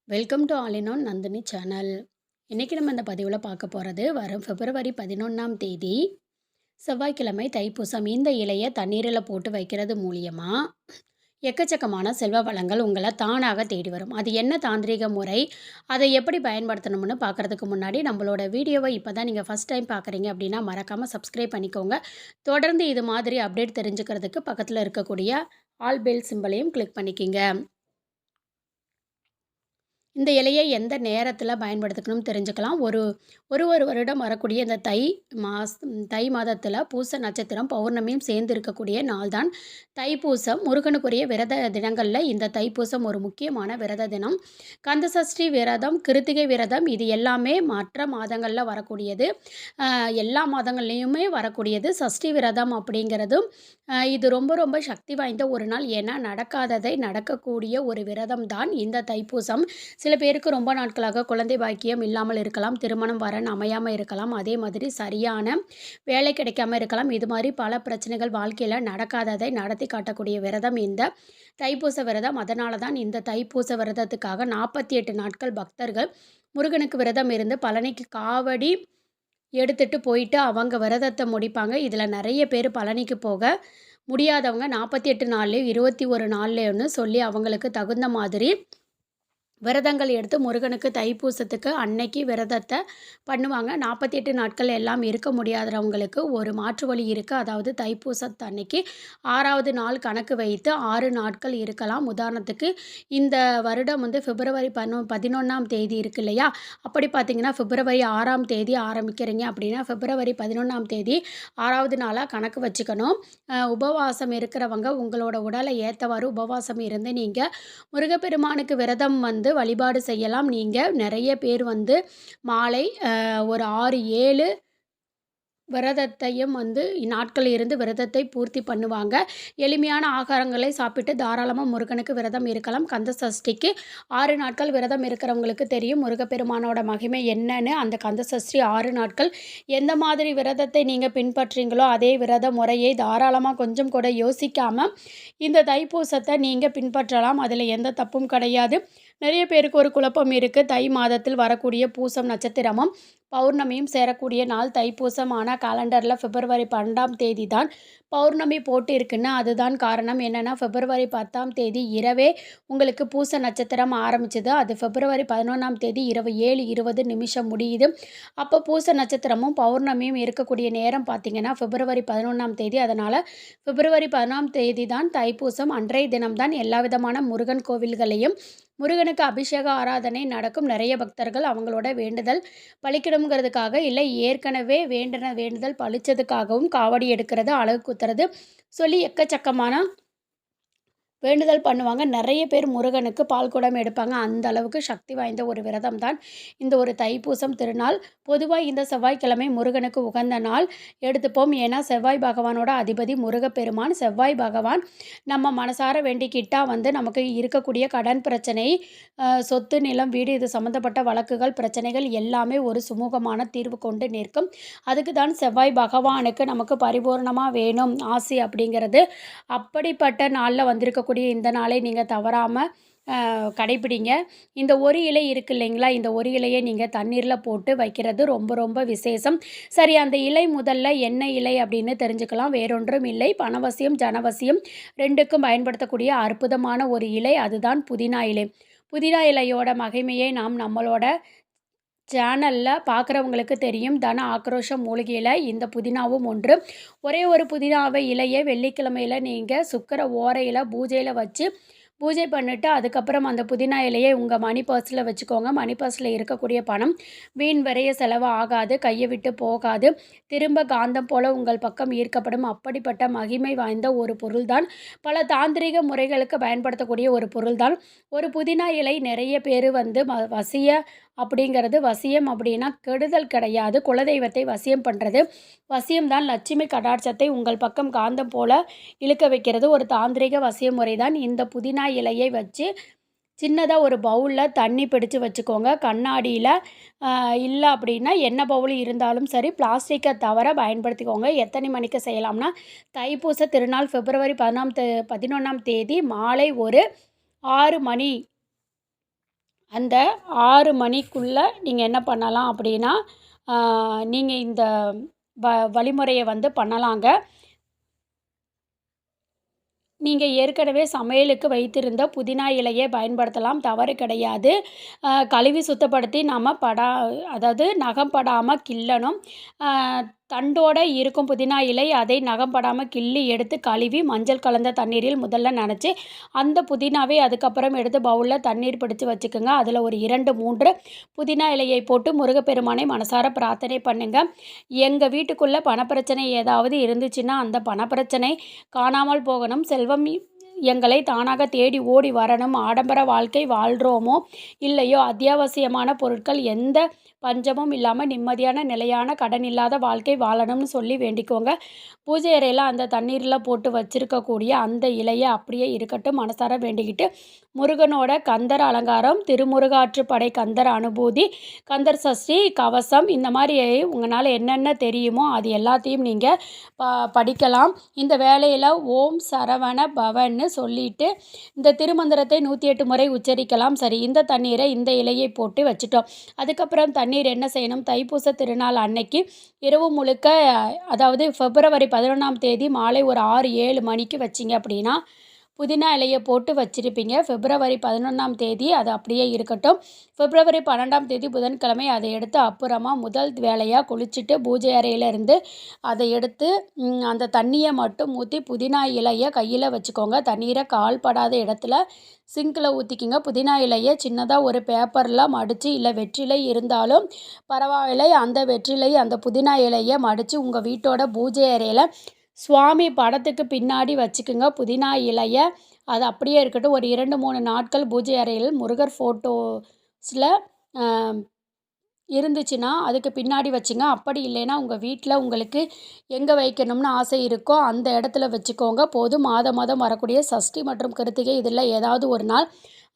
Welcome to all in one Nandini channel. இன்றைக்கி நம்ம இந்த பதிவில் பார்க்க போகிறது வரும் பிப்ரவரி 11ஆம் தேதி செவ்வாய்க்கிழமை தைப்பூசம். இந்த இலையை தண்ணீரில் போட்டு வைக்கிறது மூலியமாக எக்கச்சக்கமான செல்வ வளங்கள் உங்களை தானாக தேடி வரும். அது என்ன தாந்திரிக முறை, அதை எப்படி பயன்படுத்தணும்னு பார்க்குறதுக்கு முன்னாடி நம்மளோட வீடியோவை இப்போ தான் நீங்கள் ஃபஸ்ட் டைம் பார்க்குறீங்க அப்படின்னா மறக்காமல் சப்ஸ்கிரைப் பண்ணிக்கோங்க. தொடர்ந்து இது மாதிரி அப்டேட் தெரிஞ்சுக்கிறதுக்கு பக்கத்தில் இருக்கக்கூடிய ஆல் பெல் சிம்பலையும் கிளிக் பண்ணிக்கிங்க. இந்த இலையை எந்த நேரத்தில் பயன்படுத்திக்கணும்னு தெரிஞ்சுக்கலாம். ஒரு ஒரு ஒரு வருடம் வரக்கூடிய இந்த தை மாதத்தில் பூச நட்சத்திரம் பௌர்ணமியும் சேர்ந்து இருக்கக்கூடிய நாள் தான் தைப்பூசம். முருகனுக்குரிய விரத தினங்களில் இந்த தைப்பூசம் ஒரு முக்கியமான விரத தினம். கந்தசஷ்டி விரதம், கிருத்திகை விரதம் இது எல்லாமே மற்ற மாதங்களில் வரக்கூடியது. எல்லா மாதங்கள்லேயுமே வரக்கூடியது. சஷ்டி விரதம் அப்படிங்கிறதும் இது ரொம்ப ரொம்ப சக்தி வாய்ந்த ஒரு நாள். ஏன்னா நடக்காததை நடக்கக்கூடிய ஒரு விரதம் தான் இந்த தைப்பூசம். சில பேருக்கு ரொம்ப நாட்களாக குழந்தை பாக்கியம் இல்லாமல் இருக்கலாம், திருமணம் வரன் அமையாமல் இருக்கலாம், அதே மாதிரி சரியான வேலை கிடைக்காம இருக்கலாம். இது மாதிரி பல பிரச்சனைகள் வாழ்க்கையில் நடக்காததை நடத்தி காட்டக்கூடிய விரதம் இந்த தைப்பூச விரதம். அதனால தான் இந்த தைப்பூச விரதத்துக்காக 48 நாட்கள் பக்தர்கள் முருகனுக்கு விரதம் இருந்து பழனிக்கு காவடி எடுத்துகிட்டு போயிட்டு அவங்க விரதத்தை முடிப்பாங்க. இதில் நிறைய பேர் பழனிக்கு போக முடியாதவங்க 48 நாள்லேயும் 21 நாள்லேயும்னு சொல்லி அவங்களுக்கு தகுந்த மாதிரி விரதங்கள் எடுத்து முருகனுக்கு தைப்பூசத்துக்கு அன்னைக்கு விரதத்தை பண்ணுவாங்க. 48 நாட்கள் எல்லாம் இருக்க முடியாதவங்களுக்கு ஒரு மாற்று வழி இருக்குது. அதாவது தைப்பூசத்து அன்னைக்கு 6வது நாள் கணக்கு வைத்து 6 நாட்கள் இருக்கலாம். உதாரணத்துக்கு இந்த வருடம் பிப்ரவரி 11ஆம் தேதி இருக்கு இல்லையா, அப்படி பார்த்திங்கன்னா பிப்ரவரி 6ஆம் தேதி ஆரம்பிக்கிறீங்க அப்படின்னா பிப்ரவரி 11ஆம் தேதி 6வது நாளாக கணக்கு வச்சுக்கணும். உபவாசம் இருக்கிறவங்க உங்களோட உடலை ஏற்றவாறு உபவாசம் இருந்து நீங்கள் முருகப்பெருமானுக்கு விரதம் வழிபாடு செய்யலாம். நீங்கள் நிறைய பேர் மாலை ஒரு 6-7 விரதத்தையும் நாட்கள் இருந்து விரதத்தை பூர்த்தி பண்ணுவாங்க. எளிமையான ஆகாரங்களை சாப்பிட்டு தாராளமாக முருகனுக்கு விரதம் இருக்கலாம். கந்த சஷ்டிக்கு 6 நாட்கள் விரதம் இருக்கிறவங்களுக்கு தெரியும் முருகப்பெருமானோட மகிமை என்னன்னு. அந்த கந்த சஷ்டி 6 நாட்கள் எந்த மாதிரி விரதத்தை நீங்கள் பின்பற்றீங்களோ அதே விரத முறையை தாராளமாக கொஞ்சம் கூட யோசிக்காமல் இந்த தைப்பூசத்தை நீங்கள் பின்பற்றலாம். அதில் எந்த தப்பும் கிடையாது. நிறைய பேருக்கு ஒரு குழப்பம் இருக்குது. தை மாதத்தில் வரக்கூடிய பூசம் நட்சத்திரமும் பௌர்ணமியும் சேரக்கூடிய நாள் தைப்பூசம். ஆனால் கேலண்டரில் பிப்ரவரி 12ஆம் தேதி தான் பௌர்ணமி போட்டு இருக்குன்னா அதுதான் காரணம். என்னென்னா பிப்ரவரி 10ஆம் தேதி இரவே உங்களுக்கு பூச நட்சத்திரம் ஆரம்பிச்சது. அது பிப்ரவரி 11ஆம் தேதி இரவு 7:20 முடியுது. அப்போ பூச நட்சத்திரமும் பௌர்ணமியும் இருக்கக்கூடிய நேரம் பார்த்திங்கன்னா பிப்ரவரி 11ஆம் தேதி. அதனால் பிப்ரவரி 11ஆம் தேதி தான் தைப்பூசம். அன்றைய தினம்தான் எல்லா விதமான முருகன் கோவில்களையும் முருகனுக்கு அபிஷேக ஆராதனை நடக்கும். நிறைய பக்தர்கள் அவங்களோட வேண்டுதல் பழிக்கணுங்கிறதுக்காக இல்லை ஏற்கனவே வேண்டுதல் பழிச்சதுக்காகவும் காவடி எடுக்கிறது, அழகு குத்துறது சொல்லி எக்கச்சக்கமான வேண்டுதல் பண்ணுவாங்க. நிறைய பேர் முருகனுக்கு பால் குடம் எடுப்பாங்க. அந்த அளவுக்கு சக்தி வாய்ந்த ஒரு விரதம் தான் இந்த ஒரு தைப்பூசம் திருநாள். பொதுவாக இந்த செவ்வாய்க்கிழமை முருகனுக்கு உகந்த நாள் எடுத்துப்போம். ஏன்னா செவ்வாய் பகவானோட அதிபதி முருகப்பெருமான். செவ்வாய் பகவான் நம்ம மனசார வேண்டிக்கிட்டால் நமக்கு இருக்கக்கூடிய கடன் பிரச்சனை, சொத்து நிலம் வீடு இது சம்மந்தப்பட்ட வழக்குகள் பிரச்சனைகள் எல்லாமே ஒரு சுமூகமான தீர்வு கொண்டு நிற்கும். அதுக்கு தான் செவ்வாய் பகவானுக்கு நமக்கு பரிபூர்ணமாக வேணும் ஆசி அப்படிங்கிறது. அப்படிப்பட்ட நாளில் வந்திருக்கக்கூடிய இந்த நாளை நீங்கள் தவறாமல் கடைப்பிடிங்க. இந்த ஒரு இலை இருக்குது இல்லைங்களா, இந்த ஒரு இலையை நீங்கள் தண்ணீரில் போட்டு வைக்கிறது ரொம்ப ரொம்ப விசேஷம். சரி, அந்த இலை முதல்ல என்ன இலை அப்படின்னு தெரிஞ்சுக்கலாம். வேறொன்றும் இல்லை, பணவசியம் ஜனவசியம் ரெண்டுக்கும் பயன்படுத்தக்கூடிய அற்புதமான ஒரு இலை, அதுதான் புதினா இலை. புதினா இலையோட மகிமையை நம்மளோட சேனலில் பார்க்குறவங்களுக்கு தெரியும். தன ஆக்ரோஷம் மூலிகையில் இந்த புதினாவும் ஒன்று. ஒரே ஒரு புதினாவை இலையை வெள்ளிக்கிழமையில் நீங்கள் சுக்கிர ஓரையில் பூஜையில் வச்சு பூஜை பண்ணிவிட்டு அதுக்கப்புறம் அந்த புதினா இலையை உங்கள் மணி பர்ஸில் வச்சுக்கோங்க. மணி பர்ஸில் இருக்கக்கூடிய பணம் வீண் வரைய செலவு ஆகாது, கையை விட்டு போகாது, திரும்ப காந்தம் போல் உங்கள் பக்கம் ஈர்க்கப்படும். அப்படிப்பட்ட மகிமை வாய்ந்த ஒரு பொருள்தான், பல தாந்திரிக முறைகளுக்கு பயன்படுத்தக்கூடிய ஒரு பொருள்தான் ஒரு புதினா இலை. நிறைய பேர் அப்படிங்கிறது வசியம் அப்படின்னா கெடுதல் கிடையாது, குலதெய்வத்தை வசியம் பண்ணுறது. வசியம்தான் லட்சுமி கடாட்சத்தை உங்கள் பக்கம் காந்தம் போல் இழுக்க வைக்கிறது. ஒரு தாந்திரிக வசிய முறை தான். இந்த புதினா இலையை வச்சு சின்னதாக ஒரு பவுலில் தண்ணி பிடிச்சு வச்சுக்கோங்க. கண்ணாடியில் இல்லை அப்படின்னா என்ன பவுல் இருந்தாலும் சரி, பிளாஸ்டிக்கை தவிர பயன்படுத்திக்கோங்க. எத்தனை மணிக்கு செய்யலாம்னா தைப்பூச திருநாள் பிப்ரவரி 11ஆம் தேதி மாலை ஒரு 6 மணி அந்த 6 மணிக்குள்ளே நீங்கள் என்ன பண்ணலாம் அப்படின்னா, நீங்கள் இந்த வழிமுறையை வந்து பண்ணலாங்க. நீங்கள் ஏற்கனவே சமையலுக்கு வைத்திருந்த புதினா இலையை பயன்படுத்தலாம், தவறு கிடையாது. கழுவி சுத்தப்படுத்தி நாம் அதாவது நகம் படாமல் கிள்ளணும். தண்டோட இருக்கும் புதினா இலை அதை நகம் படாமல் கிள்ளி எடுத்து கழுவி மஞ்சள் கலந்த தண்ணீரில் முதல்ல நனைச்சி, அந்த புதினாவை அதுக்கப்புறம் எடுத்து பவுலில் தண்ணீர் பிடிச்சி வச்சுக்கோங்க. அதில் ஒரு 2, 3 புதினா இலையை போட்டு முருகப்பெருமானை மனசார பிரார்த்தனை பண்ணுங்கள். எங்கள் வீட்டுக்குள்ளே பணப்பிரச்சனை ஏதாவது இருந்துச்சுன்னா அந்த பணப்பிரச்சனை காணாமல் போகணும், செல்வம் எங்களை தானாக தேடி ஓடி வரணும், ஆடம்பர வாழ்க்கை வாழ்கிறோமோ இல்லையோ அத்தியாவசியமான பொருட்கள் எந்த பஞ்சமும் இல்லாமல் நிம்மதியான நிலையான கடன் இல்லாத வாழ்க்கை வாழணும்னு சொல்லி வேண்டிக்கோங்க. பூஜை அறையில் அந்த தண்ணீரில் போட்டு வச்சுருக்கக்கூடிய அந்த இலையை அப்படியே இருக்கட்டும். மனசார வேண்டிக்கிட்டு முருகனோட கந்தர் அலங்காரம், திருமுருகாற்றுப்படை கந்தர் அனுபூதி, கந்தர் சஷ்டி கவசம், இந்த மாதிரி உங்களால் என்னென்ன தெரியுமோ அது எல்லாத்தையும் நீங்கள் படிக்கலாம். இந்த வேலையில் ஓம் சரவண பவன்னு சொல்லிட்டு இந்த திருமந்திரத்தை 108 முறை உச்சரிக்கலாம். சரி, இந்த தண்ணீரை இந்த இலையை போட்டு வச்சுட்டோம். அதுக்கப்புறம் தண்ணீர் என்ன செய்யணும், தைப்பூச திருநாள் அன்னைக்கு இரவு முழுக்க, அதாவது பிப்ரவரி 11ஆம் தேதி மாலை ஒரு 6-7 மணிக்கு வச்சிங்க அப்படின்னா புதினா இலையை போட்டு வச்சுருப்பீங்க. பிப்ரவரி 11ஆம் தேதி அது அப்படியே இருக்கட்டும். பிப்ரவரி 12ஆம் தேதி புதன்கிழமை அதை எடுத்து அப்புறமா முதல் வேலையாக குளிச்சுட்டு பூஜை அறையிலேருந்து அதை எடுத்து அந்த தண்ணியை மட்டும் ஊற்றி புதினா இலையை கையில் வச்சுக்கோங்க. தண்ணீரை கால்படாத இடத்துல சிங்கில் ஊற்றிக்கிங்க. புதினா இலையை சின்னதாக ஒரு பேப்பரில் மடித்து, இல்லை வெற்றிலை இருந்தாலும் பரவாயில்லை, அந்த வெற்றிலை அந்த புதினா இலையை மடித்து உங்கள் வீட்டோட பூஜை அறையில் சுவாமி படத்துக்கு பின்னாடி வச்சுக்குங்க புதினா இலையை. அது அப்படியே இருக்கட்டும். ஒரு 2-3 நாட்கள் பூஜை அறையில் முருகர் ஃபோட்டோஸில் இருந்துச்சுன்னா அதுக்கு பின்னாடி வச்சுங்க. அப்படி இல்லைன்னா உங்கள் வீட்டில் உங்களுக்கு எங்கே வைக்கணும்னு ஆசை இருக்கோ அந்த இடத்துல வச்சுக்கோங்க போதும். மாதம் வரக்கூடிய சஷ்டி மற்றும் கிருத்திகை இதில் ஏதாவது ஒரு நாள்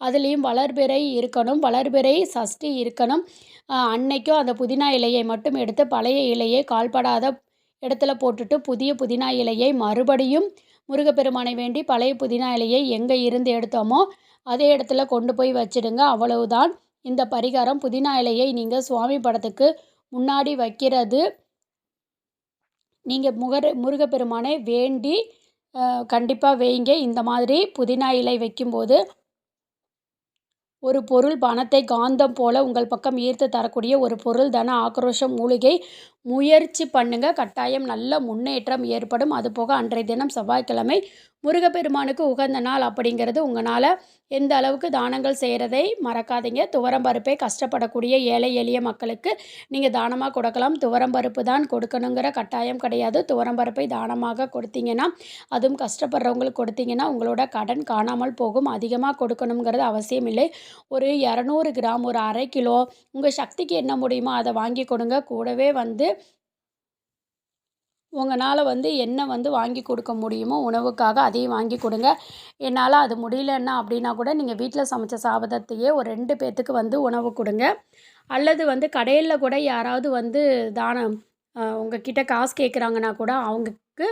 அதுலேயும் வளர்பிறை இருக்கணும், வளர்பிறை சஷ்டி இருக்கணும். அன்னைக்கும் அந்த புதினா இலையை மட்டும் எடுத்து பழைய இலையை கால்படாத இடத்துல போட்டுட்டு புதிய புதினா இலையை மறுபடியும் முருகப்பெருமானை வேண்டி பழைய புதினா இலையை எங்கே இருந்து எடுத்தோமோ அதே இடத்துல கொண்டு போய் வச்சிடுங்க. அவ்வளவுதான் இந்த பரிகாரம். புதினா இலையை நீங்கள் சுவாமி படத்துக்கு முன்னாடி வைக்கிறது நீங்கள் முருகப்பெருமானை வேண்டி கண்டிப்பாக வைங்க. இந்த மாதிரி புதினா இலை வைக்கும்போது ஒரு பொருள் பணத்தை காந்தம் போல உங்கள் பக்கம் ஈர்த்து தரக்கூடிய ஒரு பொருள். தன ஆக்ரோஷம் மூலிகை முயற்சி பண்ணுங்க, கட்டாயம் நல்ல முன்னேற்றம் ஏற்படும். அதுபோக அன்றைய தினம் செவ்வாய்க்கிழமை முருகப்பெருமானுக்கு உகந்த நாள் அப்படிங்கிறது உங்களால் எந்த அளவுக்கு தானங்கள் செய்கிறதை மறக்காதீங்க. துவரம்பருப்பை கஷ்டப்படக்கூடிய ஏழை எளிய மக்களுக்கு நீங்கள் தானமாக கொடுக்கலாம். துவரம்பருப்பு தான் கொடுக்கணுங்கிற கட்டாயம் கிடையாது. துவரம்பருப்பை தானமாக கொடுத்தீங்கன்னா, அதுவும் கஷ்டப்படுறவங்களுக்கு கொடுத்தீங்கன்னா உங்களோட கடன் காணாமல் போகும். அதிகமாக கொடுக்கணுங்கிறது அவசியம் இல்லை. ஒரு 200 கிராம், ஒரு 1/2 கிலோ உங்கள் சக்திக்கு என்ன முடியுமோ அதை வாங்கி கொடுங்க. கூடவே வந்து உங்களால் என்ன வாங்கி கொடுக்க முடியுமோ உணவுக்காக அதையும் வாங்கி கொடுங்க. என்னால் அது முடியலன்னா அப்படின்னா கூட நீங்கள் வீட்டில் சமைச்ச சாதத்தையே ஒரு 2 பேர்த்துக்கு உணவு கொடுங்க. அல்லது கடையில் கூட யாராவது தானம் உங்ககிட்ட காசு கேட்குறாங்கன்னா கூட அவங்களுக்கு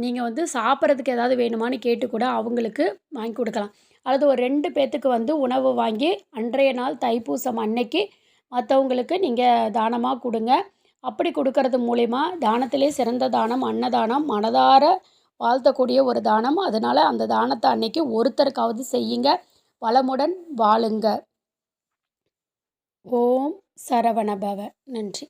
நீங்கள் சாப்பிட்றதுக்கு ஏதாவது வேணுமான்னு கேட்டு கூட அவங்களுக்கு வாங்கி கொடுக்கலாம். அல்லது ஒரு 2 பேர்த்துக்கு உணவு வாங்கி அன்றைய நாள் தைப்பூசம் அன்னைக்கு மற்றவங்களுக்கு நீங்கள் தானமாக கொடுங்க. அப்படி கொடுக்கறது மூலிமா தானத்திலே சிறந்த தானம் அன்னதானம். மனதார வாழ்த்தக்கூடிய ஒரு தானம். அதனால் அந்த தானத்தை அன்னைக்கு ஒருத்தருக்காவது செய்யுங்க. வளமுடன் வாழுங்க. ஓம் சரவணபவ. நன்றி.